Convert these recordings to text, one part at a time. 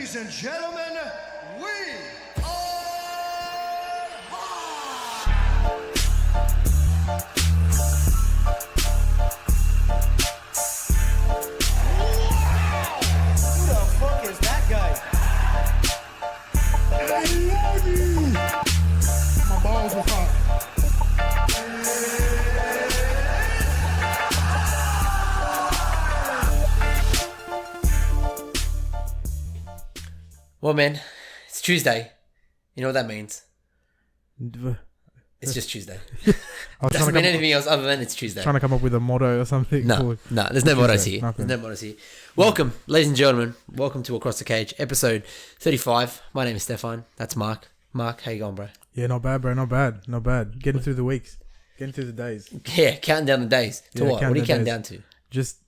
Ladies and gentlemen, we are Who the fuck is that guy? I love you. My balls are hot. Well, man, it's Tuesday. You know what that means? It's just Tuesday. Doesn't mean anything else other than it's Tuesday. Trying to come up with a motto or something. No, there's no mottos here. Nothing. There's no mottos here. Welcome, ladies and gentlemen. Welcome to Across the Cage, episode 35. My name is Stefan. That's Mark. Mark, how you going, bro? Yeah, not bad, bro. Not bad. Getting through the weeks. Getting through the days. Yeah, counting down the days. To what? What are you counting down to? Just,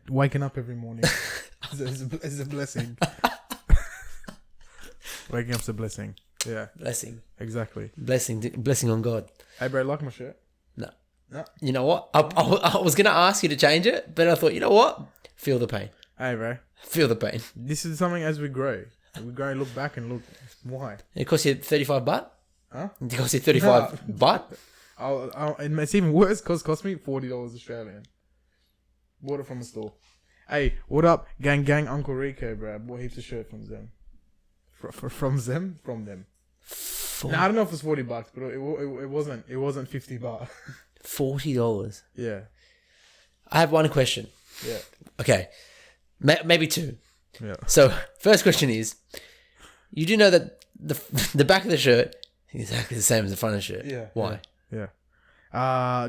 waking up every morning. It's a blessing. Waking up's a blessing. Yeah. Blessing. Exactly. Blessing on God. Hey, bro, like my shirt? No. No. You know what? I was going to ask you to change it, but I thought, you know what? Feel the pain. Hey, bro. Feel the pain. This is something as we grow. We go and look back and look, why? It cost you 35 baht? Huh? It cost you 35 baht? It's even worse because it cost me $40 Australian. Bought it from a store. Hey, what up? Gang, Uncle Rico, bro. Bought heaps of shirt from them. From them? No, I don't know if it's $40, but it wasn't 50 baht. $40? Yeah. I have one question. Yeah. Okay. Maybe two. Yeah. So, first question is, you do know that the back of the shirt is exactly the same as the front of the shirt. Yeah. Why? Yeah.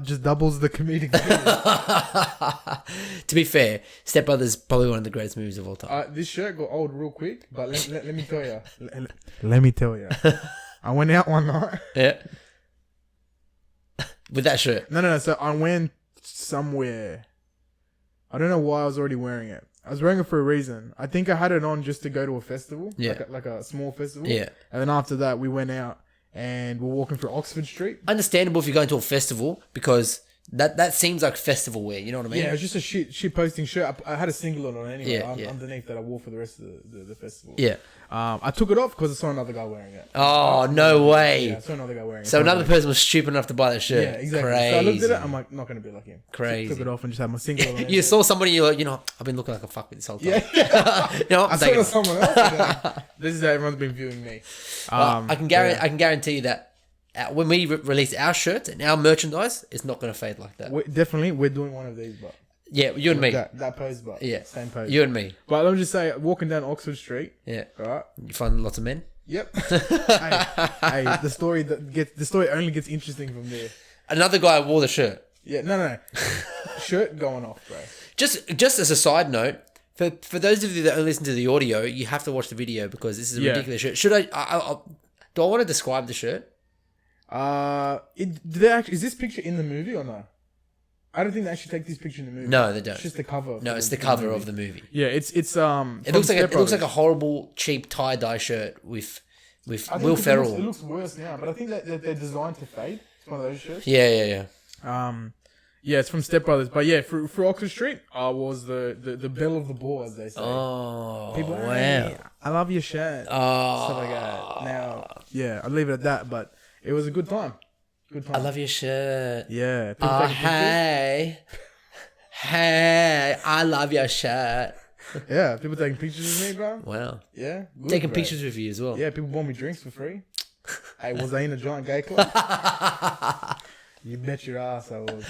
Just doubles the comedic value. To be fair, Step Brothers probably one of the greatest movies of all time. This shirt got old real quick, but let me tell you. Let me tell you. I went out one night. Yeah. With that shirt. No. So I went somewhere. I don't know why I was already wearing it. I was wearing it for a reason. I think I had it on just to go to a festival. Yeah. Like a small festival. Yeah. And then after that, we went out and we're walking through Oxford Street. Understandable if you're going to a festival because that seems like festival wear. You know what I mean? Yeah, it was just a shit posting shirt. I had a singlet on anyway. Yeah. Underneath that I wore for the rest of the festival. Yeah. I took it off because I saw another guy wearing it. Oh, no way. Yeah, I saw another guy wearing it. So another person was stupid enough to buy that shirt. Yeah, exactly. Crazy. So I looked at it, I'm like, not going to be like him. Crazy. Took it off and just had my singlet on. You saw somebody, you're like, I've been looking like a fuck with this whole time. Yeah. I'm I saw it on someone else. This is how everyone's been viewing me. I can guarantee you that when we release our shirts and our merchandise, it's not going to fade like that. We're doing one of these, but Yeah, you and me. that pose, but Yeah, same pose. You and me. But let me just say, walking down Oxford Street, Yeah. right? You find lots of men. Yep. hey, the story only gets interesting from there. Another guy wore the shirt. Yeah, no. Shirt going off, bro. Just as a side note, for those of you that only listen to the audio, you have to watch the video because this is a ridiculous shirt. Should I do I want to describe the shirt? Is this picture in the movie or no? I don't think they actually take this picture in the movie. No, they don't. It's just the cover. No, it's the cover of the movie. Yeah, it's It looks like a horrible cheap tie dye shirt with Will Ferrell. It looks worse now, but I think that they're designed to fade. It's one of those shirts. Yeah. Yeah, it's from Step Brothers. But yeah, for Oxford Street, I was the belle of the ball, as they say. Oh, People, wow. hey, I love your shirt. Oh, Stuff like that. Now, yeah, I'll leave it at that. But it was a good time. I love your shirt. Yeah. Hey, I love your shirt. Yeah, people taking pictures of me, bro. Wow. Yeah. Good, Taking bro. pictures with you as well. Yeah, people bought me drinks for free. Hey, was I in a giant gay club? You bet your ass I was.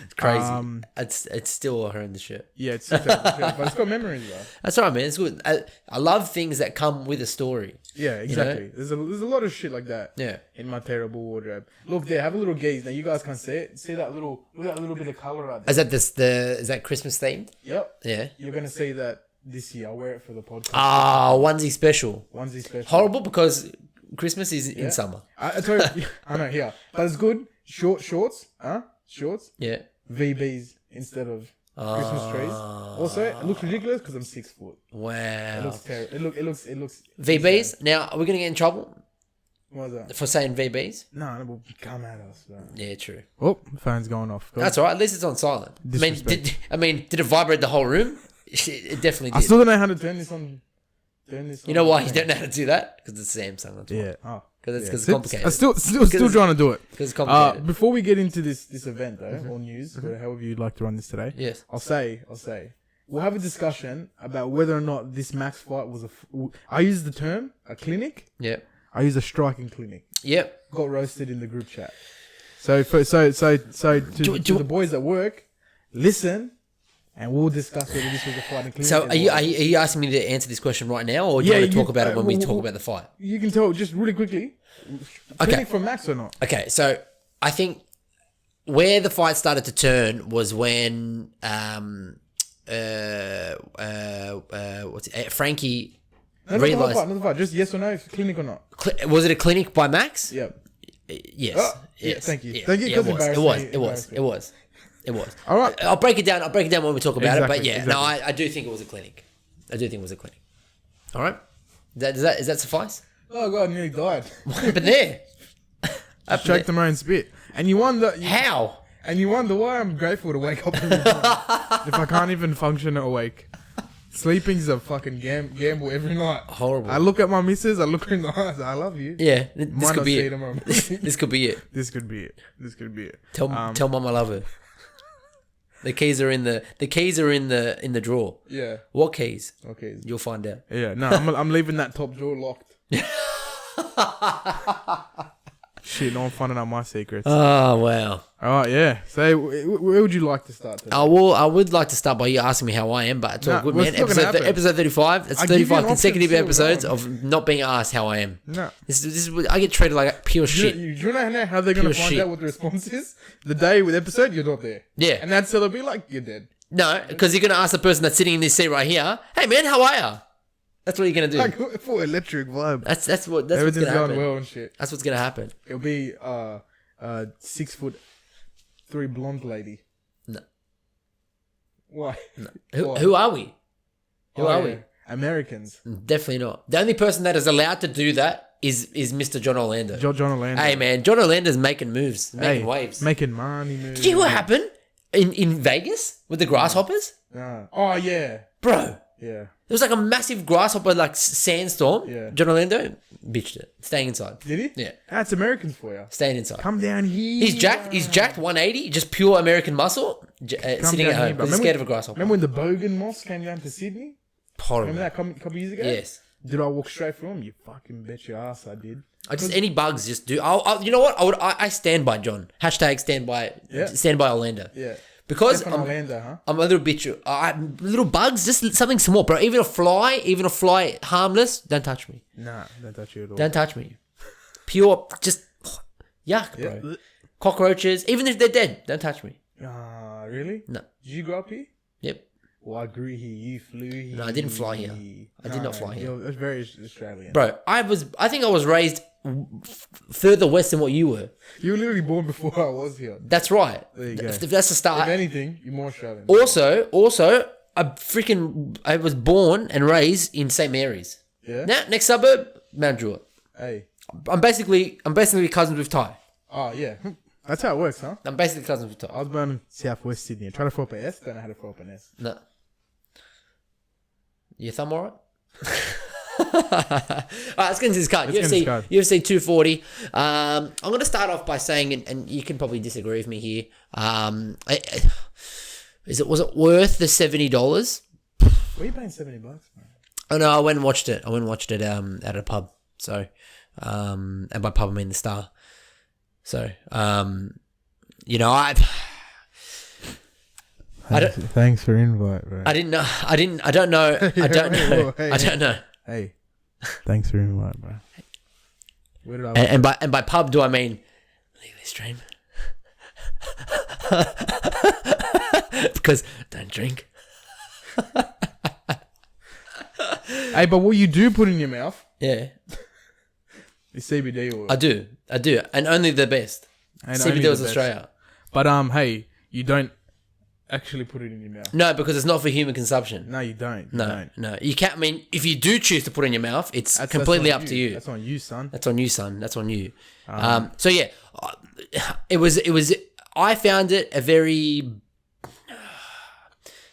It's crazy. It's still a horrendous shirt. Yeah, it's super, but it's got memories, bro. That's right, man. It's good. I love things that come with a story. Yeah, exactly. There's a lot of shit like that. Yeah. In my terrible wardrobe. Look there, have a little gaze. Now you guys can't see it. See that look at that little bit of color right there. Is that Christmas themed? Yep. Yeah. You're gonna see that this year. I'll wear it for the podcast. Onesie special. Onesie special. Horrible because Christmas is in summer. I tell you, I know here, but it's good. Shorts, shorts. Yeah. VBs instead of Christmas trees. Also, it looks ridiculous because I'm 6 foot. Wow. It looks terrible. It looks. VBs. Insane. Now, are we gonna get in trouble What was that? for saying VBs? No, will come at us. Bro. Yeah, true. Oh, phone's going off. That's all right. At least it's on silent. Did it vibrate the whole room? It definitely did. I still don't know how to turn this on. Turn this. You know on. why you don't know how to do that? Because it's Samsung. That's why. Yeah. Oh. Because it's Yeah. complicated. I'm still trying to do it. Because it's complicated. Before we get into this event though, or news, or however you'd like to run this today, Yes. I'll say, we'll have a discussion about whether or not this Max fight was I use the term a clinic. Yep. I use a striking clinic. Yep. Got roasted in the group chat. So to the boys at work, listen, and we'll discuss whether this was a fighting clinic. So are you asking me to answer this question right now, or do you want to talk about it when we talk about the fight? You can tell just really quickly. Clinic from Max or not? Okay, so I think where the fight started to turn was when Frankie realized. Not the fight. Just yes or no, clinic or not. Was it a clinic by Max? Yep. Yes. Oh, yeah, Yes. thank you. Yeah, Thank you. yeah, it was. All right. I'll break it down when we talk about it. But Exactly, yeah, no, I do think it was a clinic. All right. Is that suffice? Oh god, I nearly died. What happened there? Choked my own spit. And you wonder How? And you wonder why I'm grateful to wake up every morning if I can't even function awake. Sleeping's a fucking gamble every night. Horrible. I look at my missus, I look her in the eyes, I love you. Yeah, this could be it. Tomorrow. This could be it. This could be it. Tell mum I love her. The keys are in the drawer. Yeah. What keys? Okay. You'll find out. Yeah. No, I'm leaving that top drawer locked. Shit, no one finding out my secrets. Oh wow. All right, yeah. So, where would you like to start today? I would like to start by you asking me how I am, but it's all good, man. Episode 35. That's 35 consecutive episodes of not being asked how I am. No. This is I get treated like pure shit. Do you know how they're going to find out what the response is? The day with episode, you're not there. Yeah. And that's so they'll be like, you're dead. No, because you're going to ask the person that's sitting in this seat right here, hey man, how are you? That's what you're going to do. Like, full electric vibe. That's what's going Everything's to going happen. well and shit. That's what's going to happen. It'll be 6'3" blonde lady. No. Why? No. Why? Who are we? Who are yeah. Americans. we? Definitely not. The only person that is allowed to do that is Mr. John Orlando. John Orlando. Hey man, John Orlando's making moves, making waves. Making money moves. Did you hear what happened in Vegas with the grasshoppers? Oh, yeah. Bro, Yeah. there was like a massive grasshopper like sandstorm. Yeah. John Orlando bitched it, staying inside. Did he? Yeah, That's Americans for you. staying inside. Come down here. He's jacked 180, just pure American muscle, sitting down at home here, bro. because he's scared of a grasshopper. Remember when the Bogan Moss came down to Sydney? Horrible. Remember that couple years ago? Yes. Did I walk straight through him? You fucking bet your ass I did. I just any bugs just do. You know what? I stand by John. Hashtag stand by Orlando. Yeah. Because Stefan Orlando, huh? I'm a little bit. Little bugs, just something small, bro. Even a fly, harmless. Don't touch me. Nah, don't touch you at all. Don't touch me. Pure, just yuck, bro. Yeah. Cockroaches, even if they're dead, don't touch me. Really? No. Did you grow up here? Yep. Well, I grew here. You flew here. No, I didn't fly here. I did not fly here. That's very Australian. Bro, I think I was raised further west than what you were. You were literally born before I was here. That's right. There you go. If that's the If start. anything, you're more Australian. Also, I was born and raised in St. Mary's. Yeah? Now, next suburb, Mount Druitt. Hey. I'm basically cousins with Ty. Oh, yeah. That's how it works, huh? I'm basically cousins with I Ty. was born in Southwest Sydney. I tried to throw up an S, don't know how to throw up an S. No. Your thumb alright? Alright, let's get into this card. UFC 240. I'm going to start off by saying, and you can probably disagree with me here. Was it worth the $70? What are you paying $70, man? Oh no, I went and watched it. At a pub. So, and by pub I mean the Star. So, Thanks for invite, bro. I don't know. I don't know. Hey, thanks for invite, bro. Where did I? And by pub do I mean legally stream? Because don't drink. Hey, but what you do put in your mouth Yeah, is CBD oil. I do, and only the best. And only CBD the was best. Australia. But hey, you don't actually put it in your mouth. No, because it's not for human consumption. No, you don't. No, you can't. I mean, if you do choose to put it in your mouth, it's completely up to you. That's on you, son. That's on you, son. That's on you. So yeah, it was. I found it a very,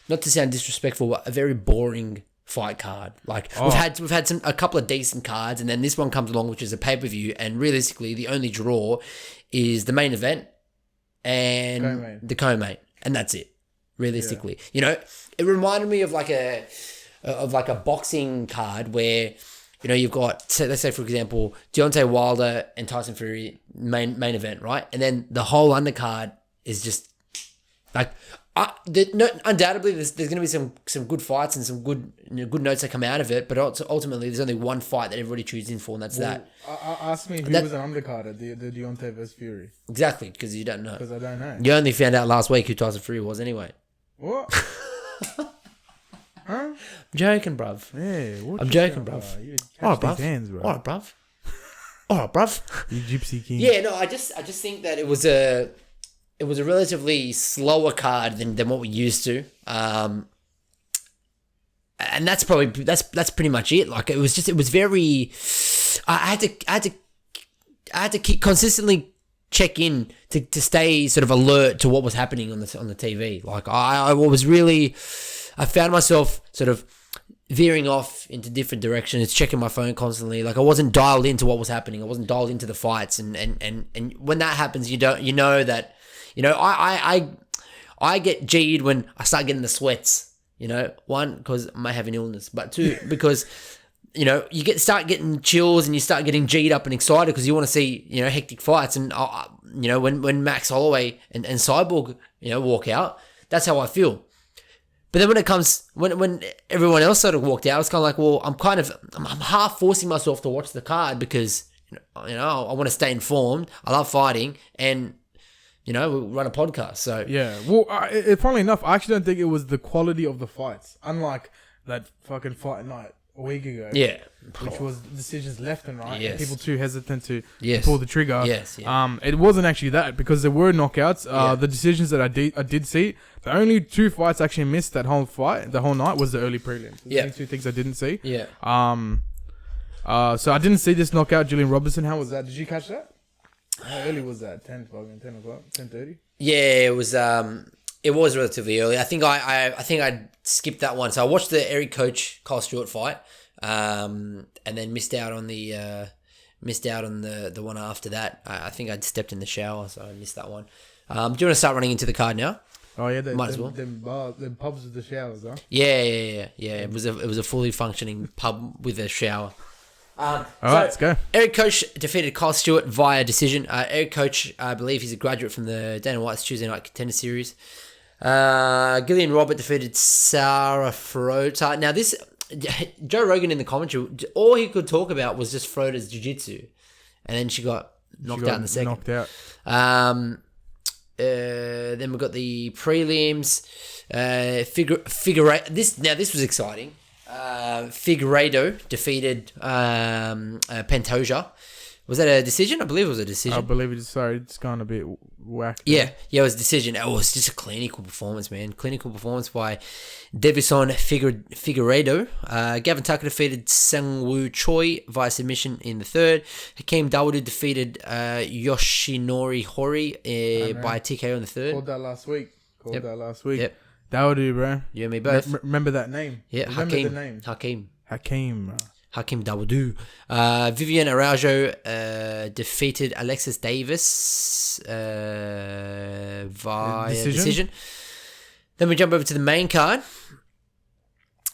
not to sound disrespectful, but a very boring fight card. Like we've had a couple of decent cards, and then this one comes along, which is a pay-per-view, and realistically the only draw is the main event and the co-main, and that's it. Realistically, you know, it reminded me of like a boxing card where, you know, you've got, let's say for example, Deontay Wilder and Tyson Fury main event, right? And then the whole undercard is just like, undoubtedly there's going to be some good fights and some good notes that come out of it, but ultimately there's only one fight that everybody tunes in for, and that's that. Ask me who was an undercard, the Deontay versus Fury. Exactly, because you don't know. Because I don't know. You only found out last week who Tyson Fury was anyway. What? Huh? I'm joking, bruv. Yeah, I'm joking, bruv. Alright, bruv. Hands, bro. Alright, bruv. Alright, bruv. You gypsy king. Yeah, no, I just think that it was a relatively slower card than what we used to. And that's pretty much it. Like it was very. I had to keep consistently check in to stay sort of alert to what was happening on the TV. Like I found myself sort of veering off into different directions, checking my phone constantly. Like I wasn't dialed into what was happening. I wasn't dialed into the fights, and when that happens, I get G'd when I start getting the sweats. You know, one, because I may have an illness, but two, because you know, you start getting chills and you start getting G'd up and excited because you want to see, you know, hectic fights. And you know, when Max Holloway and Cyborg, you know, walk out, that's how I feel. But then when everyone else sort of walked out, it's kind of like, well, I'm half forcing myself to watch the card because, you know, I want to stay informed. I love fighting, and, you know, we run a podcast. So yeah, well, funnily enough, I actually don't think it was the quality of the fights, unlike that fucking fight night a week ago. Yeah. Which was decisions left and right. Yes. And people too hesitant to Yes. pull the trigger. Yes. Yeah. It wasn't actually that, because there were knockouts. The decisions that I did see, the only two fights I actually missed the whole night was the early prelims. The only two things I didn't see. Yeah. So I didn't see this knockout, Julian Robertson. How was that? Did you catch that? How early was that? 10 o'clock? 10:30? Yeah, it was relatively early. I think I skipped that one. So I watched the Eric Coach Kyle Stewart fight, and then missed out on the one after that. I think I'd stepped in the shower, so I missed that one. Do you want to start running into the card now? Oh yeah, Might as well. Them pubs with the showers, huh? Yeah. It was a fully functioning pub with a shower. All right, let's go. Eric Coach defeated Kyle Stewart via decision. Eric Coach, I believe he's a graduate from the Dana White's Tuesday Night Contender Series. Gillian Robert defeated Sarah Frota. Now this, Joe Rogan in the commentary, all he could talk about was just Frota's jiu-jitsu, and then she got knocked out in the second. Knocked out. Then we got the prelims. Figueiredo. This was exciting. Figueiredo defeated Pantoja. Was that a decision? I believe it was a decision. I believe it is. Sorry, it's gone a bit whack. Yeah, it was a decision. It was just a clinical performance, man. Clinical performance by Davison Figueiredo. Gavin Tucker defeated Sang-Woo Choi via submission in the third. Hakeem Dawodu defeated Yoshinori Hori by TKO in the third. Called that last week. Yep. Dawodu, bro. You and me both. Remember that name. Yeah, remember the name. Hakeem. Bro. Hakeem Dawodu. Vivian Araujo defeated Alexis Davis via decision. Then we jump over to the main card.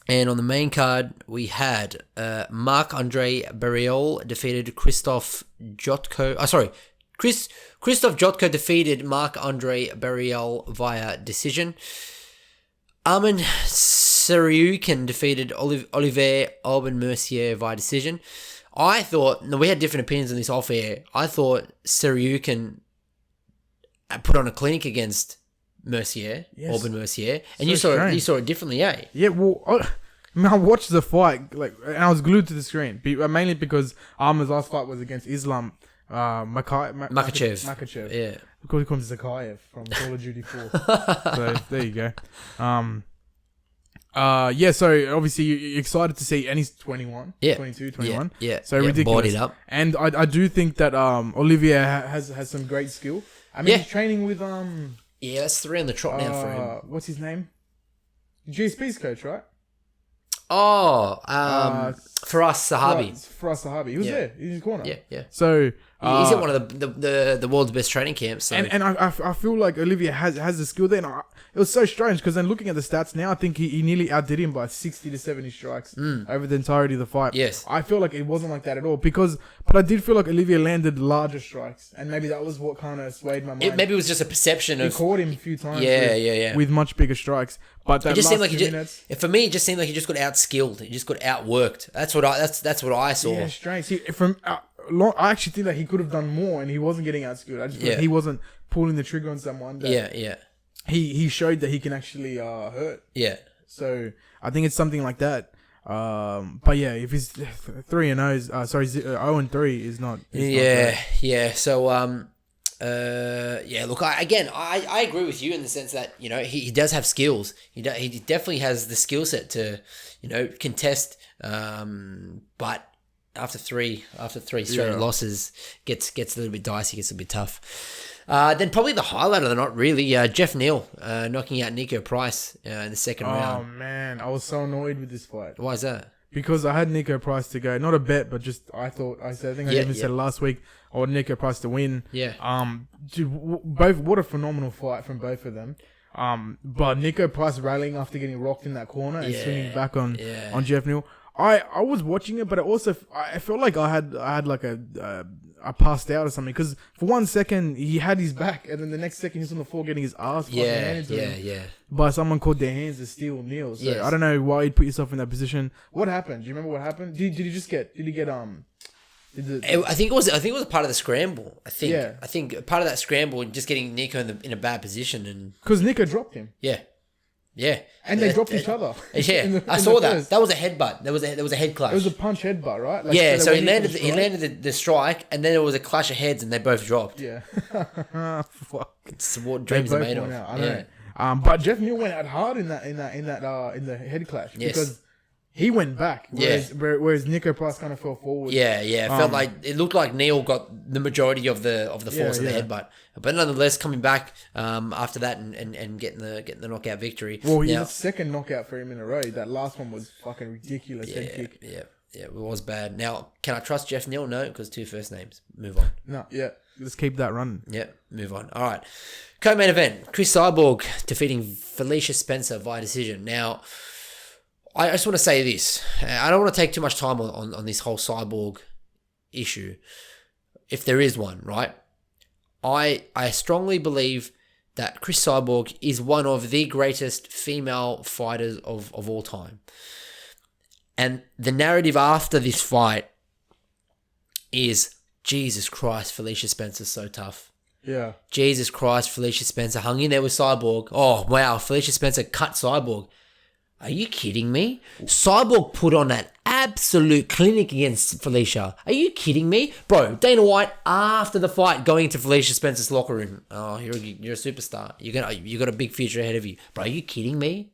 And on the main card, we had Marc-Andre Barriol defeated Christoph Jotko. Christoph Jotko defeated Marc-Andre Barriol via decision. Armin Saryukin defeated Olivier Aubin-Mercier via decision. I thought, we had different opinions on this off air. I thought Saryukin put on a clinic against Mercier, yes. Aubin-Mercier, and so you saw it differently, eh? Yeah, well, I watched the fight, and I was glued to the screen, mainly because Armin's last fight was against Islam Makhachev. Yeah. Because he calls Zakayev from Call of Duty 4. So, there you go. So obviously you're excited to see, and he's 21, 22, 21. Yeah. So ridiculous. Bodied up. And I do think that Olivier has some great skill. I mean, he's training with Yeah, that's 3 on the trot now for him. What's his name? GSP's coach, right? Faraz Sahabi. Faraz Sahabi. He was there in his corner. Yeah. So He's at one of the world's best training camps. So. And I feel like Olivier has the skill there. And it was so strange because then looking at the stats now, I think he nearly outdid him by 60 to 70 strikes over the entirety of the fight. Yes. I feel like it wasn't like that at all but I did feel like Olivier landed larger strikes, and maybe that was what kind of swayed my mind. Maybe it was just a perception of. He caught him a few times. Yeah. With much bigger strikes, but that It just last seemed like minutes, for me, it just seemed like he just got outskilled. He just got outworked. That's what I saw. Yeah, strange. I actually think that he could have done more, and he wasn't getting outskilled. I just feel like he wasn't pulling the trigger on someone. Yeah. He showed that he can actually hurt. Yeah. So I think it's something like that. But yeah, if he's 3-0, 0-3 is not. Yeah. So Look, I agree with you in the sense that he does have skills. He definitely has the skill set to contest. But after three straight losses, gets a little bit dicey, gets a bit tough. Then probably the highlight of the night, really, Jeff Neal knocking out Nico Price in the second round. Oh man, I was so annoyed with this fight. Why is that? Because I had Nico Price to go, not a bet, but just I think I said it last week. I wanted Nico Price to win. Yeah. Dude, what a phenomenal fight from both of them. But Nico Price rallying after getting rocked in that corner and swinging back on Jeff Neal. I was watching it, but I felt like I had like I passed out or something, because for 1 second he had his back, and then the next second he's on the floor getting his ass handed to him by someone called their hands to steal Neal. So I don't know why you'd put yourself in that position. What happened? Do you remember what happened? Did he get I think it was a part of the scramble. I think part of that scramble and just getting Nico in a bad position, and because Nico dropped him. Yeah, and they dropped each other. Yeah, I saw that. First. That was a headbutt. There was a head clash. It was a punch headbutt, right? So he landed the strike, and then it was a clash of heads, and they both dropped. Yeah, fuck. It's what dreams are made of. I know. But Jeff Neal went out hard in the head clash because he went back. Whereas Nico Price kind of fell forward. Felt like it looked like Neal got the majority of the force of the headbutt, but nonetheless coming back after that and getting the knockout victory. Well, he had a second knockout for him in a row. That last one was fucking ridiculous. Head kick. Yeah, it was bad. Now, can I trust Jeff Neal? No, because 2 first names. Move on. No, let's keep that running. Yeah, move on. All right, co-main event: Cris Cyborg defeating Felicia Spencer via decision. Now, I just want to say this. I don't want to take too much time on this whole Cyborg issue, if there is one, right? I strongly believe that Cris Cyborg is one of the greatest female fighters of all time. And the narrative after this fight is, Jesus Christ, Felicia Spencer's so tough. Yeah. Jesus Christ, Felicia Spencer hung in there with Cyborg. Oh, wow, Felicia Spencer cut Cyborg. Are you kidding me? Cyborg put on that absolute clinic against Felicia. Are you kidding me? Bro, Dana White, after the fight, going into Felicia Spencer's locker room. Oh, you're a superstar. You got a big future ahead of you. Bro, are you kidding me?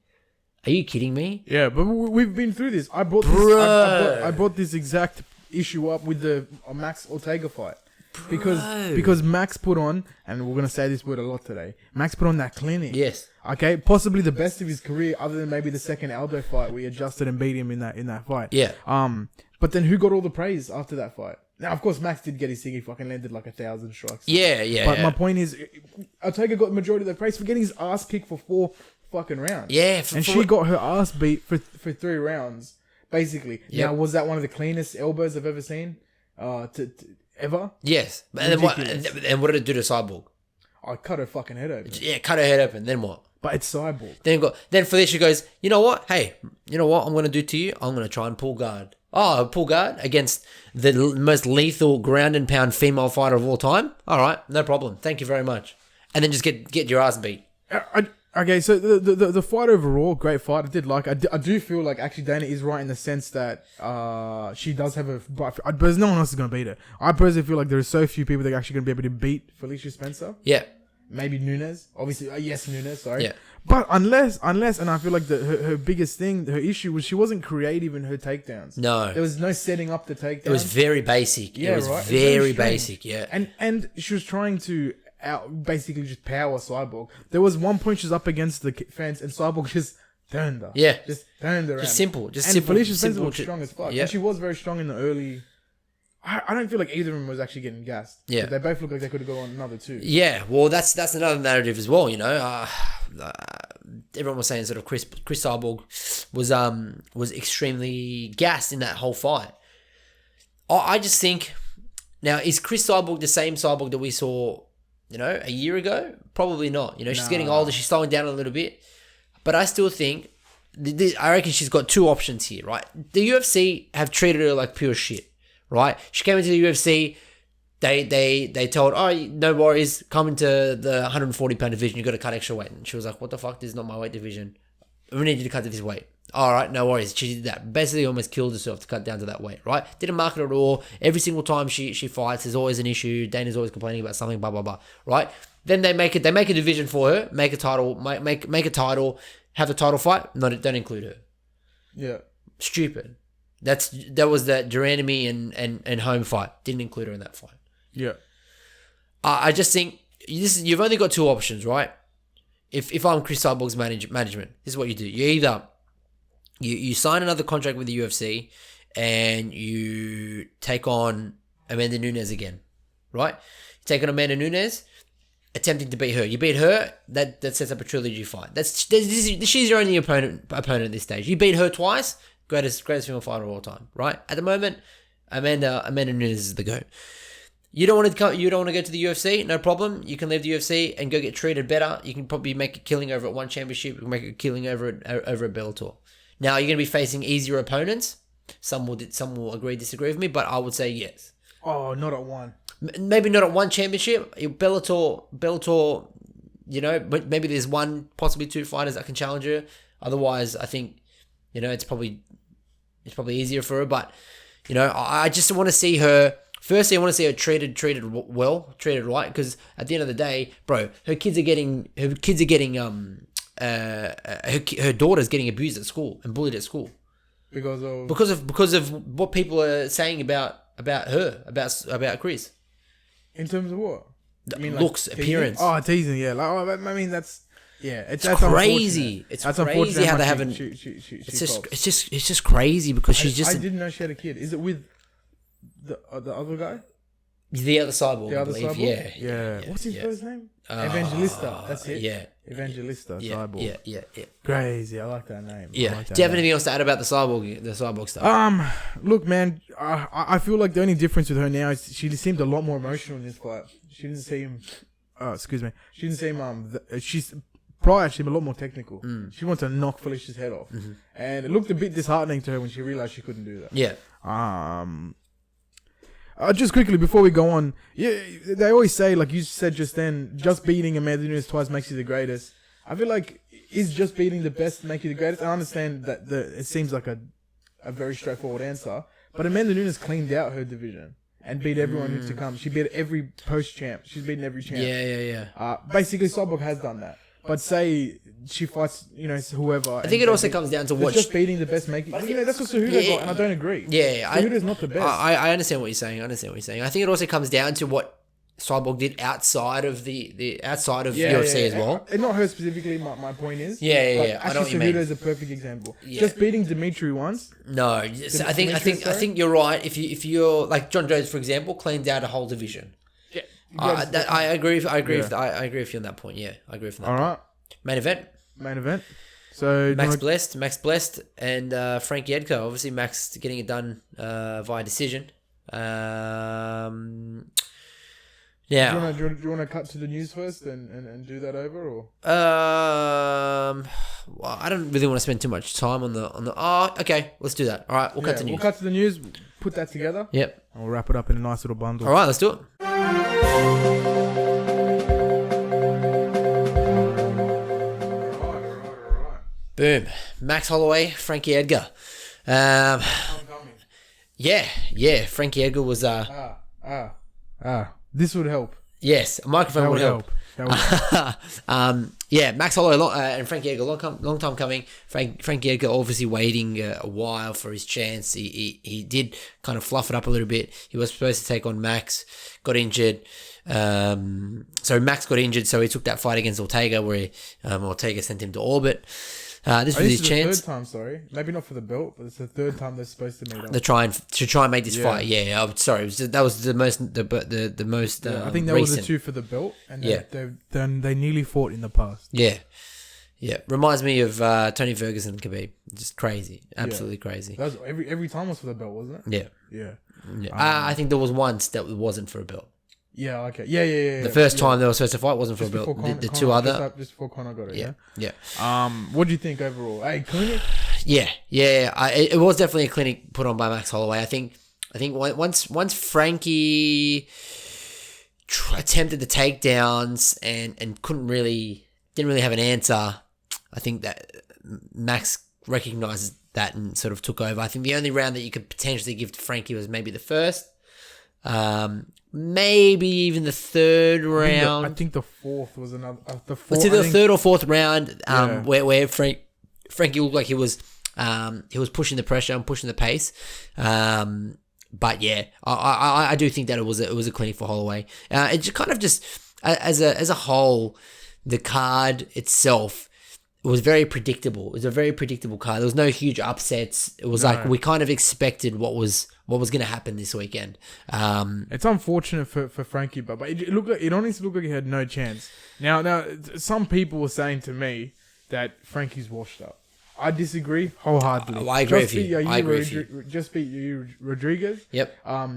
Are you kidding me? Yeah, but we've been through this. I brought this exact issue up with the Max Ortega fight. Because Max put on, and we're going to say this word a lot today, Max put on that clinic. Yes. Okay, possibly the best of his career, other than maybe the second Aldo fight where he adjusted and beat him in that fight. Yeah. But then who got all the praise after that fight? Now, of course, Max did get his thing. He fucking landed like 1,000 strikes. Yeah. But my point is, Ortega got the majority of the praise for getting his ass kicked for 4 fucking rounds. Yeah. She got her ass beat for 3 rounds, basically. Yep. Now, was that one of the cleanest elbows I've ever seen? Ever? Yes. And what did it do to Cyborg? I cut her fucking head open. Yeah, cut her head open. Then what? But it's Cyborg. Then Felicia goes, you know what? Hey, you know what I'm going to do to you? I'm going to try and pull guard. Oh, pull guard against the most lethal ground and pound female fighter of all time? All right, no problem. Thank you very much. And then just get your ass beat. Okay, so the fight overall, great fight. I did like. I do feel like actually Dana is right in the sense that she does have but there's no one else is going to beat her. I personally feel like there are so few people that are actually going to be able to beat Felicia Spencer. Yeah. Maybe Nunes. Obviously, yes, Nunes, sorry. Yeah. But unless, and I feel like her biggest thing, her issue was she wasn't creative in her takedowns. No. There was no setting up the takedowns. It was very basic. Yeah, it was right? very basic, yeah. And she was trying to basically just power Cyborg. There was one point she was up against the fence and Cyborg just turned her. Yeah. Just turned her around. Just simple. Just and simple. Felicia Spencer simple was strong as fuck. Yeah. And she was very strong in the early... I don't feel like either of them was actually getting gassed. Yeah. They both look like they could have gone on another two. Yeah, well, that's another narrative as well. You know, everyone was saying sort of Cris Cyborg was extremely gassed in that whole fight. I just think now, is Cris Cyborg the same Cyborg that we saw, you know, a year ago? Probably not. You know, she's getting older. She's slowing down a little bit, but I still think I reckon she's got two options here. Right, the UFC have treated her like pure shit. Right, she came into the UFC. They told, oh, no worries, come into the 140 pound division. You got to cut extra weight. And she was like, what the fuck? This is not my weight division. We need you to cut to this weight. All right, no worries. She did that. Basically, almost killed herself to cut down to that weight. Right? Didn't market at all. Every single time she fights, there's always an issue. Dana's always complaining about something. Blah blah blah. Right? Then they make a division for her. Make a title. Make a title. Have the title fight. Don't include her. Yeah. Stupid. That was the Durandamy and Home fight. Didn't include her in that fight. Yeah. I just think you've only got two options, right? If I'm Cris Cyborg's management, this is what you do. You either you sign another contract with the UFC and you take on Amanda Nunes again, right? You take on Amanda Nunes, attempting to beat her. You beat her, that sets up a trilogy fight. She's your only opponent at this stage. You beat her twice. Greatest female fighter of all time, right? At the moment, Amanda Nunes is the GOAT. You don't want to go to the UFC, no problem. You can leave the UFC and go get treated better. You can probably make a killing over at one championship. You can make a killing over at Bellator. Now you're going to be facing easier opponents. Some will agree, disagree with me, but I would say yes. Oh, not at one. Maybe not at one championship. Bellator. You know, but maybe there's one, possibly two fighters that can challenge her. Otherwise, I think, you know, it's probably easier for her. But, you know, I just want to see her. Firstly, I want to see her treated well, treated right. Because at the end of the day, bro, her daughter's getting abused at school and bullied at school because of what people are saying about her, about Cris. In terms of what? I mean, looks, teasing? appearance. Oh, teasing. Yeah. Like, I mean, that's. Yeah, it's crazy. It's crazy how they haven't. It's just crazy because she's just. I didn't know she had a kid. Is it with the other guy? The other Cyborg, the I other believe. Cyborg? Yeah. What's his first name? Evangelista. That's it. Yeah. Evangelista Cyborg. Yeah. Crazy. I like that name. Yeah. Do you have anything else to add about the cyborg stuff? Look, man. I feel like the only difference with her now is she seemed a lot more emotional in this fight. She didn't seem. Excuse me. She didn't seem. She's. Prior, she was a lot more technical. She wanted to knock Felicia's head off. Mm-hmm. And it looked a bit disheartening to her when she realized she couldn't do that. Yeah. Just quickly, before we go on, yeah, they always say, like you said just then, just beating Amanda Nunes twice makes you the greatest. I feel like, is just beating the best make you the greatest? I understand that it seems like a very straightforward answer, but Amanda Nunes cleaned out her division and beat everyone who's to come. She beat every post-champ. She's beaten every champ. Yeah. Basically, Cyborg has done that. But say she fights, you know, whoever. I think it also comes down to what just beating the best making. You know, that's what Cejudo got, and I don't agree. Yeah, Cejudo's not the best. I understand what you're saying. I think it also comes down to what Cyborg did outside of the UFC as well. And not her specifically. My point is. Yeah. I know what you mean. Cejudo is a perfect example. Yeah. Just beating Dimitri once. No, I think you're right. If you're like John Jones, for example, cleaned out a whole division. I agree with you on that point. Yeah, I agree with that. All right. Main event. So Max Blessed, and Frankie Edgar. Obviously, Max getting it done via decision. Now, do you want to cut to the news first and do that over, or? Well, I don't really want to spend too much time on the. Oh, okay, let's do that. All right, we'll cut to news. We'll cut to the news. Put that together. Yep. And we'll wrap it up in a nice little bundle. All right, let's do it. Boom. Max Holloway, Frankie Edgar. Yeah. Frankie Edgar was. This would help. Yes, a microphone would help. That would help. Yeah, Max Holloway and Frankie Edgar, long time coming. Frankie Edgar obviously waiting a while for his chance. He did kind of fluff it up a little bit. He was supposed to take on Max, got injured. So Max got injured, so he took that fight against Ortega where Ortega sent him to orbit. This was his chance. The third time, sorry. Maybe not for the belt, but it's the third time they're supposed to meet up. To try and make this fight. Yeah, I'm sorry. That was the most I think that was the two for the belt, and they nearly fought in the past. Yeah. Yeah, reminds me of Tony Ferguson and Khabib. Just crazy, absolutely crazy. That was every time was for the belt, wasn't it? Yeah. I think there was once that wasn't for a belt. Yeah. Okay. Yeah. The first time they were supposed to fight wasn't for a belt. The two other. Just before Conor got it. Yeah. What do you think overall? Hey, clinic. Yeah. It was definitely a clinic put on by Max Holloway. I think once Frankie attempted the takedowns and didn't really have an answer. I think that Max recognizes that and sort of took over. I think the only round that you could potentially give to Frankie was maybe the first, maybe even the third round. I think the fourth was another. It's either the third or fourth round, where Frankie looked like he was pushing the pressure and pushing the pace. But yeah, I do think that it was a clinic for Holloway. It just kind of as a whole. The card itself was very predictable. It was a very predictable card. There was no huge upsets. It was like we kind of expected what was going to happen this weekend. It's unfortunate for Frankie, but it honestly looked like he had no chance. Now, some people were saying to me that Frankie's washed up. I disagree wholeheartedly. I agree with you. Just beat you, Rodriguez. Yep.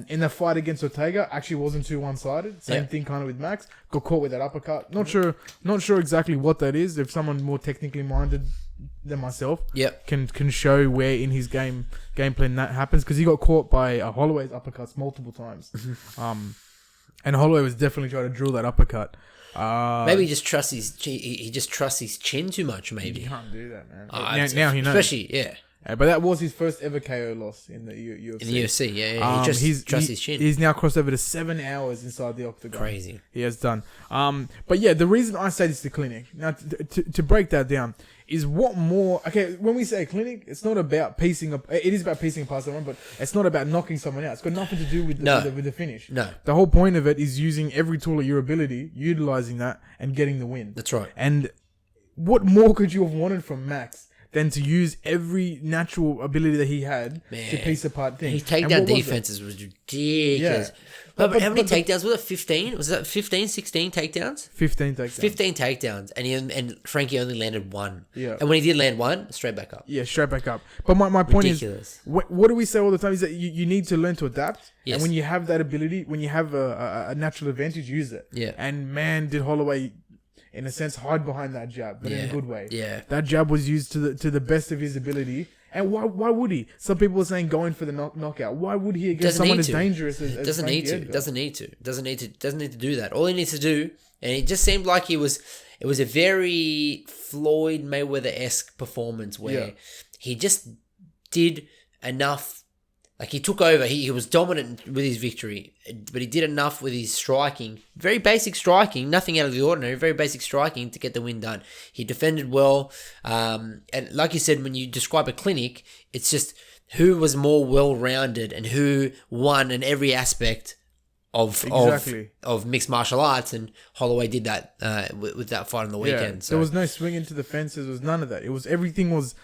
In the fight against Ortega, actually wasn't too one-sided. Same thing kind of with Max. Got caught with that uppercut. Not sure exactly what that is. If someone more technically minded than myself, can show where in his game plan that happens, because he got caught by Holloway's uppercuts multiple times. And Holloway was definitely trying to drill that uppercut. Maybe he just trusts his chin too much. Maybe you can't do that, man. Now he knows, especially but that was his first ever KO loss in the UFC. In the UFC, he just trusts his chin. He's now crossed over to 7 hours inside the octagon. Crazy. He has done. But yeah, the reason I say this is the clinic. Now, to break that down, is what more... Okay, when we say clinic, it's not about piecing up... It is about piecing past someone, but it's not about knocking someone out. It's got nothing to do with the finish. No. The whole point of it is using every tool at your ability, utilizing that, and getting the win. That's right. And what more could you have wanted from Max than to use every natural ability that he had to piece apart things? His takedown defenses was ridiculous. Yeah. But how many takedowns? Was it 15? Was that 15, 16 takedowns? 15 takedowns. 15 takedowns. And Frankie only landed one. Yeah. And when he did land one, straight back up. Yeah, straight back up. But my point is, what do we say all the time is that you need to learn to adapt. Yes. And when you have that ability, when you have a natural advantage, use it. Yeah. And man, did Holloway, in a sense, hide behind that jab, but in a good way. Yeah. That jab was used to the best of his ability. And why would he? Some people are saying going for the knockout. Why would he against someone as dangerous as doesn't Frankie need to. Edgar? Doesn't need to do that. All he needs to do, and it just seemed like it was a very Floyd Mayweather-esque performance where he just did enough. Like, he took over. He was dominant with his victory, but he did enough with his striking. Very basic striking, nothing out of the ordinary. Very basic striking to get the win done. He defended well. And like you said, when you describe a clinic, it's just who was more well-rounded and who won in every aspect of mixed martial arts, and Holloway did that with that fight on the weekend. So there was no swing into the fences. There was none of that. It was everything was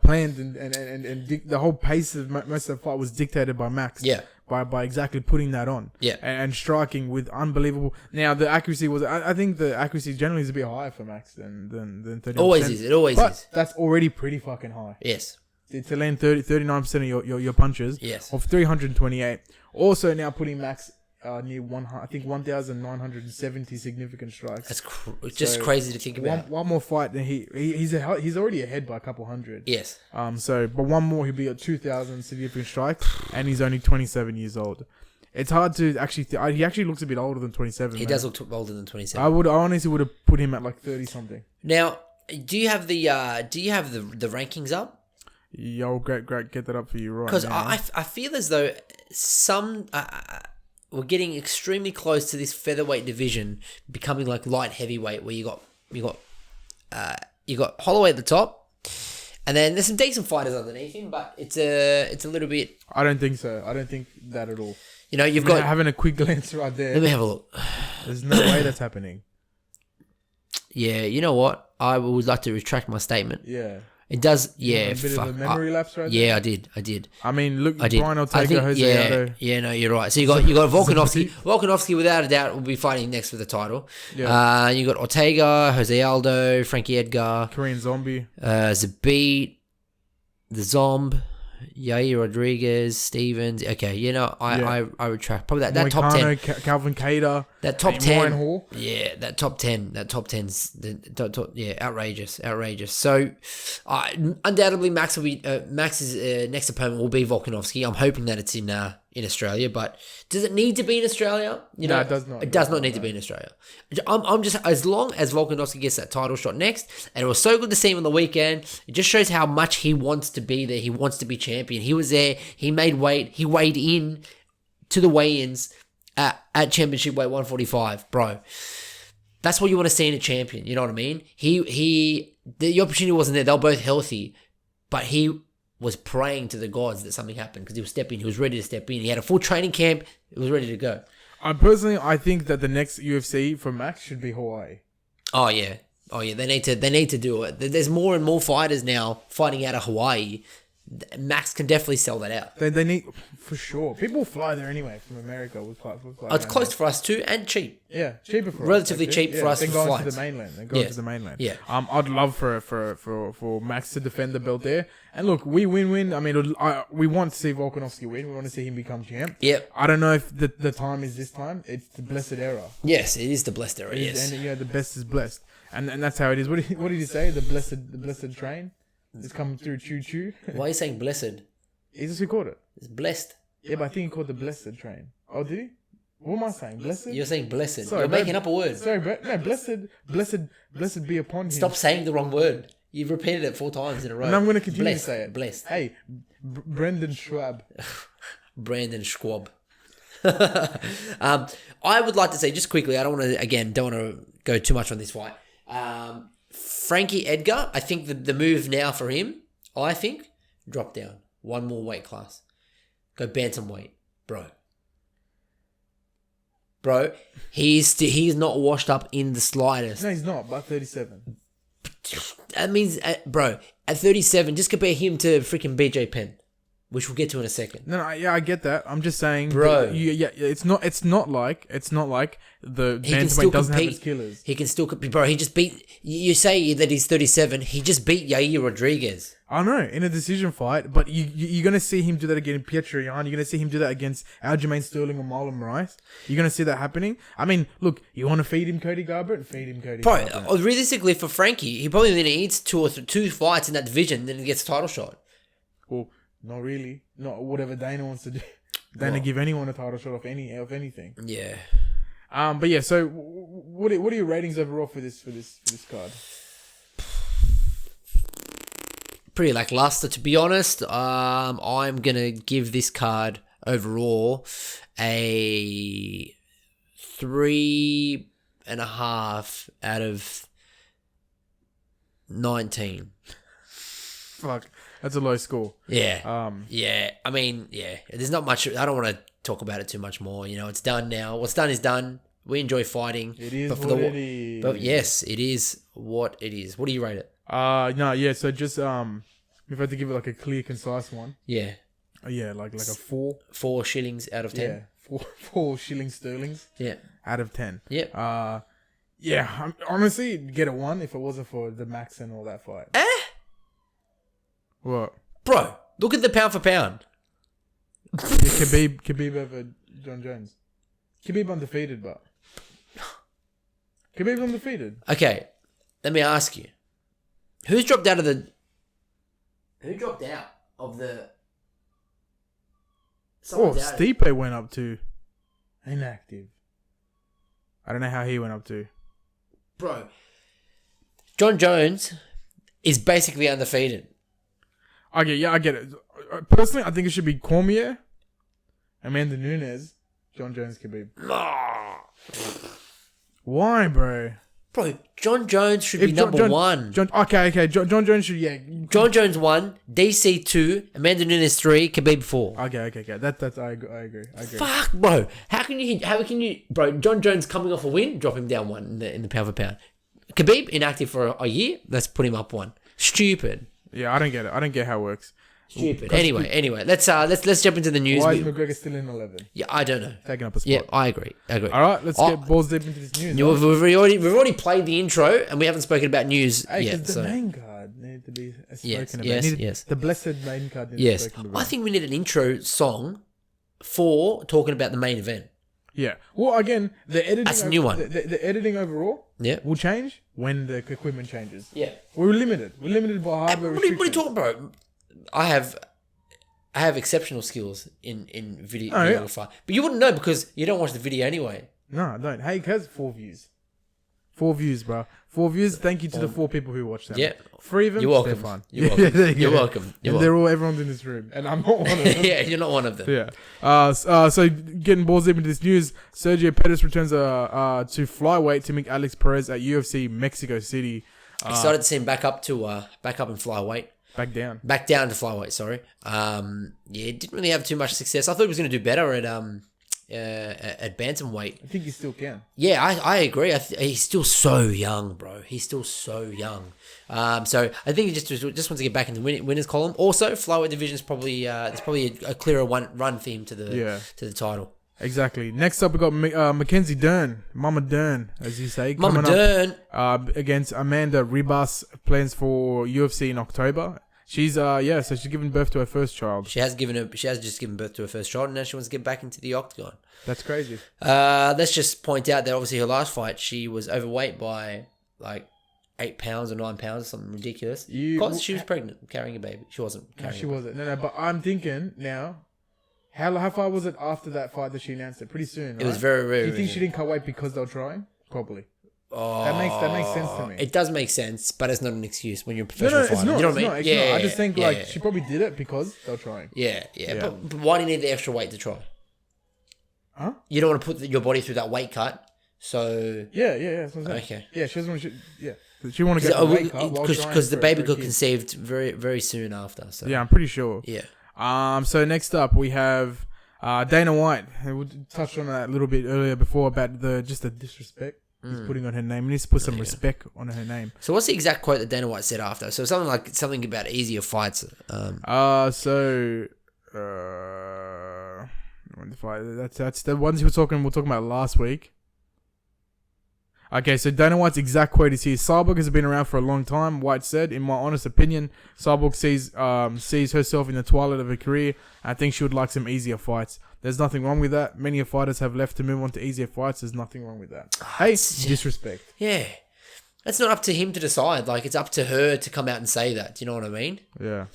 planned and the whole pace of most of the fight was dictated by Max. Yeah. By exactly putting that on. Yeah. And striking with unbelievable. Now the accuracy was. I think the accuracy generally is a bit higher for Max than 30%. Always is. It always is. That's already pretty fucking high. Yes. To land 39% of your punches. Yes. Of 328. Also now putting Max near 1,970 significant strikes. That's just crazy to think about. One more fight, and he's already ahead by a couple hundred. Yes. But one more, he'll be at 2,000 significant strikes, and he's only 27 years old. It's hard to actually. He actually looks a bit older than 27. He does look older than 27. I honestly would have put him at like 30 something. Now, do you have the rankings up? Yo, great, get that up for you right now. Because I feel as though we're getting extremely close to this featherweight division becoming like light heavyweight, where you got Holloway at the top, and then there's some decent fighters underneath him, but it's a little bit. I don't think so. I don't think that at all. You know, you've got having a quick glance right there. Let me have a look. There's no way that's happening. Yeah, you know what? I would like to retract my statement. Yeah. It does, yeah. A bit of a memory lapse right Yeah, there. I did. I mean, look, I did. Brian I Ortega, think, Jose Aldo. yeah, no, you're right. So you got Volkanovski. Volkanovski, without a doubt, will be fighting next for the title. Yeah. You got Ortega, Jose Aldo, Frankie Edgar, Korean Zombie. Zabit, the Zomb, Yair Rodriguez, Stevens. Okay, you know, I retract. Probably that top 10. Calvin Cater. That top and 10. Warren Hall. Yeah, that top 10. That top 10's outrageous. So, undoubtedly, Max's next opponent will be Volkanovski. I'm hoping that it's in Australia, but does it need to be in Australia? You know, No, it does not. It does not need to be in Australia. I'm just, as long as Volkanovski gets that title shot next, and it was so good to see him on the weekend. It just shows how much he wants to be there. He wants to be champion. He was there. He made weight. He weighed in to the weigh-ins at championship weight 145, bro. That's what you want to see in a champion. You know what I mean? The opportunity wasn't there. They were both healthy, but he was praying to the gods that something happened because he was stepping. He was ready to step in. He had a full training camp. It was ready to go. I think that the next UFC for Max should be Hawaii. Oh yeah. They need to do it. There's more and more fighters now fighting out of Hawaii. Max can definitely sell that out. They need, for sure. People fly there anyway from America. It's close for us too, and cheap. Yeah, cheaper for Relatively us. cheap for us They for go flights. to the mainland. They go to the mainland. Yeah. I'd love for Max to defend the belt there. And look, we win. I mean, we want to see Volkanovski win. We want to see him become champ. Yep. I don't know if the time is this time. It's the blessed era. Yes, it is the blessed era. Yes. And the best is blessed, and that's how it is. What did he say? The blessed train is coming through. Choo choo. Why are you saying blessed? Is this who called it? It's blessed. Yeah, but I think he called the blessed train. Oh, did he? What am I saying? Blessed? You're saying blessed. Sorry, You're bro. making up a word. Sorry, bro. No, blessed be upon him. Stop saying the wrong word. You've repeated it 4 times in a row. And I'm going to continue Blessed. to say it. Blessed. Hey, Brendan Schwab. Brandon Schwab. I would like to say, just quickly, don't want to go too much on this fight. Frankie Edgar, I think the move now for him, drop down. One more weight class. Go bantamweight, bro. He's not washed up in the slightest. No, he's not, but 37. That means, bro, at 37, just compare him to freaking BJ Penn, which we'll get to in a second. No, yeah, I get that. I'm just saying, bro. It's not like the bantamweight doesn't have its killers. He can still compete, bro. He just beat. You say that he's 37. He just beat Yair Rodriguez. I know, in a decision fight, but you're going to see him do that again in Pietro Yan. You're going to see him do that against Aljamain Sterling or Marlon Rice. You're going to see that happening. I mean, look, you want to feed him Cody Garbrandt? Feed him Cody Garbrandt. Bro, realistically, for Frankie, he probably needs 2 fights in that division, then he gets a title shot. Well, not really. Not whatever Dana wants to do. Dana give anyone a title shot of anything. Yeah. But yeah, so what are your ratings overall for this card? Pretty lackluster, to be honest. I'm gonna give this card overall a 3.5 out of 19. Fuck, that's a low score. Yeah. Yeah. I mean, yeah. There's not much. I don't want to talk about it too much more. You know, it's done now. What's done is done. We enjoy fighting. It is what it is. But yes, it is what it is. What do you rate it? No, yeah. So just if I had to give it like a clear, concise one. Yeah. Yeah, like a 4. 4 shillings out of 10. Yeah, 4 shilling sterlings. Yeah. Out of 10. Yep. Yeah. Honestly, get a 1 if it wasn't for the Max and all that fight. What? Bro, look at the pound for pound. Yeah, Khabib over John Jones. Khabib undefeated, but Khabib's undefeated. Okay, let me ask you. Who dropped out of the... Stipe went up to inactive. I don't know how he went up to. Bro, John Jones is basically undefeated. Okay, yeah, I get it. Personally, I think it should be Cormier, Amanda Nunes, John Jones, Khabib. Why, bro? Bro, John Jones should be number 1. Okay. John Jones should, yeah. John Jones 1, DC 2, Amanda Nunes 3, Khabib 4. Okay. That's I agree. Fuck, bro. How can you, bro? John Jones coming off a win, drop him down 1 in the pound for pound. Khabib inactive for a year. Let's put him up one. Stupid. Yeah, I don't get it. I don't get how it works. Stupid. Anyway, let's jump into the news. Why is McGregor still in 11? Yeah, I don't know. Taking up a spot. Yeah, I agree. All right, let's get balls deep into this news. We've already played the intro, and we haven't spoken about news yet. The main card needed to be spoken about. Yes. The blessed main card needed to be spoken about. I think we need an intro song for talking about the main event. Yeah. Well, again, the editing. That's a new one. The editing overall will change when the equipment changes. Yeah. We're limited. We're limited by hardware What are restrictions. you talking about? I have exceptional skills in video, Oh, yeah. videography. But you wouldn't know because you don't watch the video anyway. No, I don't. Hey, it has 4 views. 4 views, bro. 4 views. Thank you to the 4 people who watched them. Yeah. 3 of them, You're welcome. Stefan. You're welcome. there you You're go. welcome. You're And they're all everyone's in this room, and I'm not one of them. Yeah, you're not one of them. Yeah. So getting balls deep into this news, Sergio Pettis returns to flyweight to meet Alex Perez at UFC Mexico City. Excited to see him back up in flyweight. Back down. Back down to flyweight. Sorry. Didn't really have too much success. I thought he was going to do better at bantamweight. I think he still can. Yeah, I agree. He's still so young, bro. He's still so young. So I think he just wants to get back in the winners column. Also, flyweight division is probably there's probably a clearer run theme to the title. Exactly. Next up, we got Mackenzie Dern, Mama Dern, as you say, Mama coming Dern up against Amanda Ribas. Plans for UFC in October. She's so she's given birth to her first child. She has just given birth to her first child, and now she wants to get back into the octagon. That's crazy. Let's just point out that obviously her last fight, she was overweight by like 8 pounds or 9 pounds or something ridiculous. Because she was pregnant, carrying a baby. She wasn't carrying. No, she wasn't. No. But I'm thinking now. How far was it after that fight that she announced it? Pretty soon, right? It was very, very. Do you think she didn't cut weight because they were trying? Probably. Oh, that makes sense to me. It does make sense, but it's not an excuse when you're a professional No, fighter. it's not. You know what It's I not. mean? It's not. I just think she yeah. probably did it because they were trying. Yeah. But why do you need the extra weight to try? Huh? You don't want to put your body through that weight cut, so... Yeah. That's what I'm saying. Okay. Yeah, she doesn't want to... Yeah. She want to get the weight cut because the baby got conceived very, very soon after. So. Yeah, I'm pretty sure. Yeah. So next up, we have Dana White. We touched on that a little bit earlier before about the disrespect he's putting on her name. He needs to put some respect on her name. So what's the exact quote that Dana White said after? So something about easier fights. When the fight, that's the ones we're talking about last week. Okay, so Dana White's exact quote is here. Cyborg has been around for a long time, White said. In my honest opinion, Cyborg sees herself in the twilight of her career. I think she would like some easier fights. There's nothing wrong with that. Many fighters have left to move on to easier fights. There's nothing wrong with that. Hey, disrespect. Yeah. That's not up to him to decide. Like, it's up to her to come out and say that. Do you know what I mean? Yeah.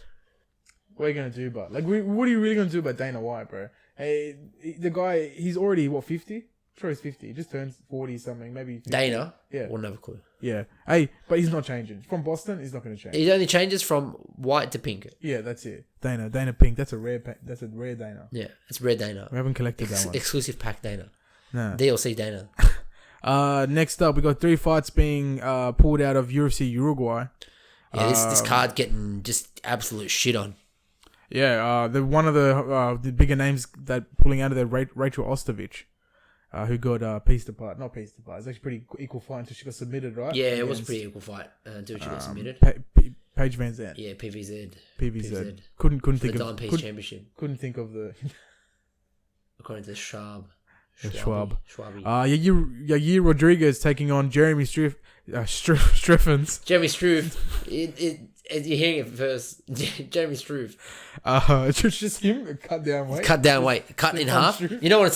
What are you going to do about it? Like, what are you really going to do about Dana White, bro? Hey, the guy, he's already, 50? I'm sure he's 50. He just turned 40 something, maybe 50. Dana? Yeah. We'll never clue. Yeah. Hey, but he's not changing. From Boston, he's not going to change. He only changes from white to pink. Yeah, that's it. Dana Pink. That's a rare Dana. Yeah, it's red Dana. We haven't collected that one. Exclusive pack Dana. No. DLC Dana. Next up, we got 3 fights being pulled out of UFC Uruguay. Yeah, this card getting just absolute shit on. Yeah, one of the bigger names that pulling out of there, Rachel Ostovich, who got pieced apart. Not pieced apart. It's actually pretty equal fight until she got submitted, right? Yeah, it was a pretty equal fight until she got submitted. Paige Van Zandt. Yeah, PVZ. Couldn't For think the of Dime Championship. Couldn't think of the According to Schwab. Yair Rodriguez taking on Jeremy Striffens. Jeremy Struve. You're hearing it first. Jeremy Struve. Just him cut down weight. Cut in half. You know what it's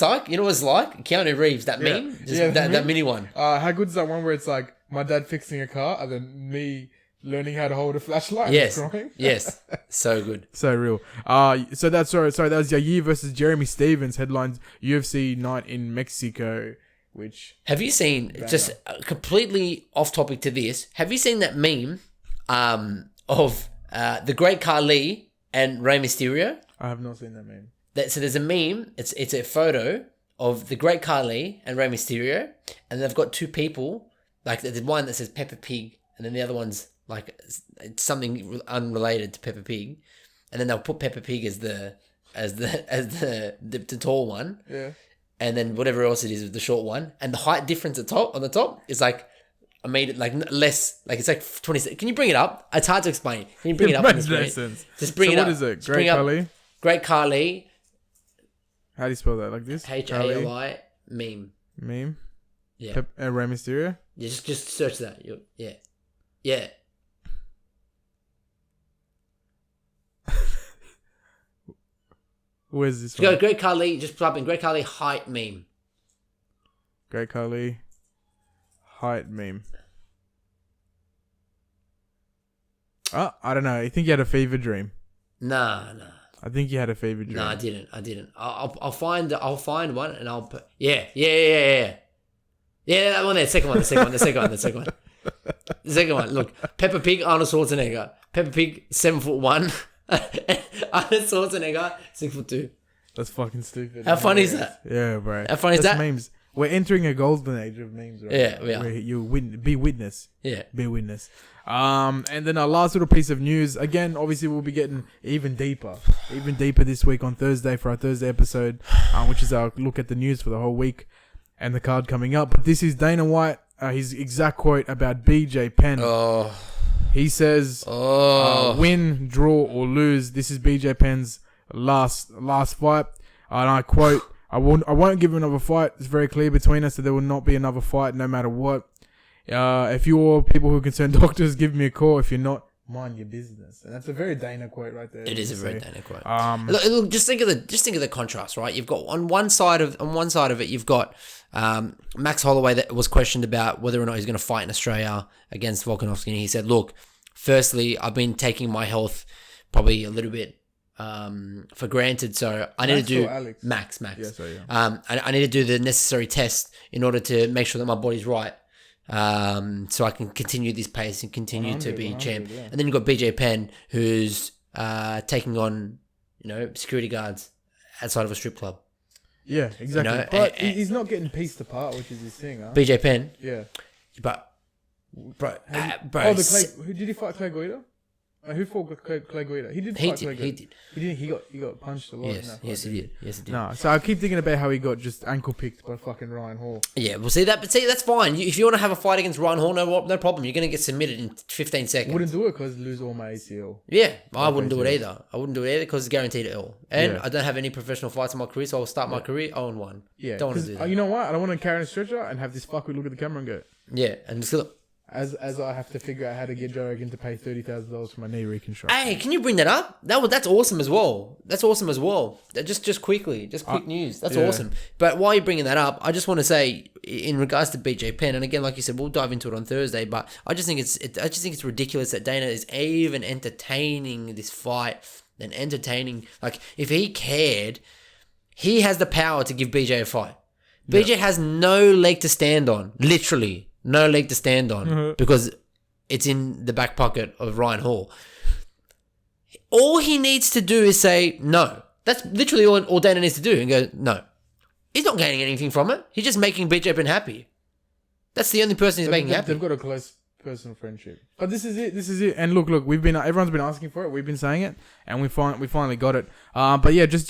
like? Keanu Reeves, that meme? That mini one. How good is that one where it's like my dad fixing a car and then me learning how to hold a flashlight? Yes. And crying? Yes. So good. So real. So that's sorry. That was Yair versus Jeremy Stevens headlines UFC night in Mexico. Which have you seen? Just completely off topic to this. Have you seen that meme? Of the Great Khali and Rey Mysterio. I have not seen that meme. So there's a meme. It's a photo of the Great Khali and Rey Mysterio, and they've got 2 people. Like there's one that says Peppa Pig, and then the other one's like it's something unrelated to Peppa Pig, and then they'll put Peppa Pig as the tall one. Yeah. And then whatever else it is with the short one, and the height difference on the top is like I made it like less, like it's like 20. Can you bring it up? It's hard to explain. Can you bring it up on the screen? Just bring it up. What is it? Just Great bring up Khali? Great Khali. How do you spell that? Like this? Hali meme. Meme? Yeah. Rey Mysterio? Yeah, just search that. Yeah. Yeah. Where's this Go one? Great Khali. Just type in Great Khali height meme. Great Khali height meme. Oh, I don't know. I think you had a fever dream. Nah. I think you had a fever dream. No, I didn't. I'll find one and I'll put. Yeah. Yeah, that one there. The second one. The second one. Look, Peppa Pig, Arnold Schwarzenegger. Peppa Pig, 7'1". Arnold Schwarzenegger, 6'2". That's fucking stupid. How funny is that? Yeah, bro. How funny is that? Memes. We're entering a golden age of memes, right? Yeah, we are. Where you be witness. Yeah. Be witness. And then our last little piece of news. Again, obviously, we'll be getting even deeper this week on Thursday for our Thursday episode, which is our look at the news for the whole week and the card coming up. But this is Dana White, his exact quote about BJ Penn. Oh. He says, win, draw, or lose. This is BJ Penn's last fight. And I quote, I won't give him another fight. It's very clear between us that there will not be another fight no matter what. If you're people who are concerned doctors, give me a call. If you're not, mind your business. And that's a very Dana quote right there. It is a very Dana quote. Look, just think of the contrast, right? You've got on one side of it, you've got Max Holloway that was questioned about whether or not he's going to fight in Australia against Volkanovski, and he said, "Look, firstly, I've been taking my health probably a little bit for granted, so I need to do Max. Yeah, sorry, I need to do the necessary test in order to make sure that my body's right." So I can continue this pace and continue to be champ. Yeah. And then you've got BJ Penn, who's taking on, security guards outside of a strip club. Yeah, exactly. But he's not getting pieced apart, which is his thing, huh? BJ Penn. Yeah. But, bro. Who did he fight? Clay Guida? Who fought Clay Guida? He did fight Clay Guida. He did. He got punched a lot. Yes, he did. No, so I keep thinking about how he got just ankle picked by fucking Ryan Hall. Yeah, we'll see that. But that's fine. If you want to have a fight against Ryan Hall, no problem. You're going to get submitted in 15 seconds. Wouldn't do it because lose all my ACL. Yeah, I wouldn't do it either. Because it's guaranteed ill. And I don't have any professional fights in my career, so I'll start my career 0-1. Yeah, don't want to do that. You know what? I don't want to carry a stretcher and have this fucker look at the camera and go. Yeah, and just look. As I have to figure out how to get Joe Rogan to pay $30,000 for my knee reconstruction. Hey, can you bring that up? That's awesome as well. Just quick news. That's awesome. But while you're bringing that up, I just want to say in regards to BJ Penn, and again, like you said, we'll dive into it on Thursday. But I just think it's ridiculous that Dana is even entertaining this fight and entertaining. Like, if he cared, he has the power to give BJ a fight. Yeah. BJ has no leg to stand on, literally. No leg to stand on because it's in the back pocket of Ryan Hall. All he needs to do is say no. That's literally all Dana needs to do and go, no. He's not gaining anything from it. He's just making BJ Penn happy. That's the only person he's making happy. They've got a close personal friendship. But this is it. And look, everyone's been asking for it. We've been saying it, and we finally got it. But yeah, just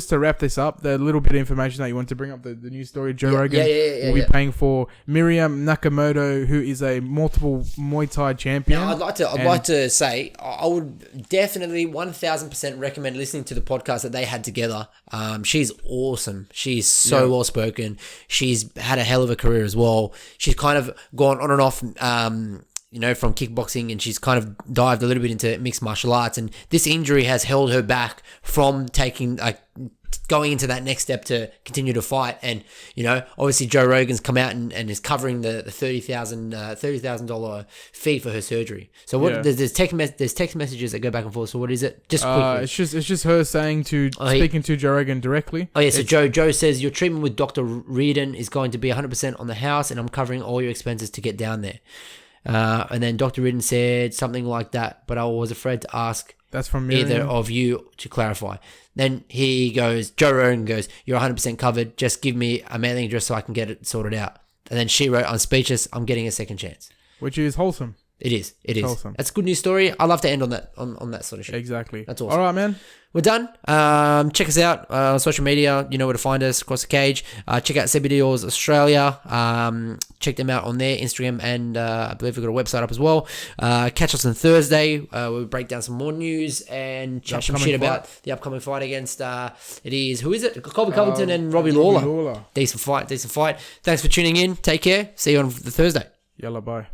to wrap this up, the little bit of information that you want to bring up, the news story, Joe Rogan will be paying for Miriam Nakamoto, who is a multiple Muay Thai champion. Now, I'd like to say, I would definitely 1000% recommend listening to the podcast that they had together. She's awesome. She's so well spoken. She's had a hell of a career as well. She's kind of gone on and off, from kickboxing, and she's kind of dived a little bit into mixed martial arts, and this injury has held her back from going into that next step to continue to fight. And obviously Joe Rogan's come out and is covering the $30,000 fee for her surgery. So there's text messages that go back and forth. So what is it? Just quickly. It's just her saying speaking to Joe Rogan directly. Oh yeah, so Joe says your treatment with Dr. Reardon is going to be 100% on the house, and I'm covering all your expenses to get down there. And then Dr. Reardon said something like that, but I was afraid to ask That's from Miriam. either of you to clarify. Then Joe Rogan goes, you're 100% covered. Just give me a mailing address so I can get it sorted out. And then she wrote, I'm speechless. I'm getting a second chance. Which is wholesome. It is. Awesome. That's a good news story. I love to end on that on that sort of shit. Exactly. That's awesome. All right, man. We're done. Check us out on social media. You know where to find us across the cage. Check out CBDOs Australia. Check them out on their Instagram, and I believe we've got a website up as well. Catch us on Thursday. We'll break down some more news and chat some shit about the upcoming fight against who is it? Colby Covington and Robbie Lawler. Decent fight. Thanks for tuning in. Take care. See you on the Thursday. Yalla, bye.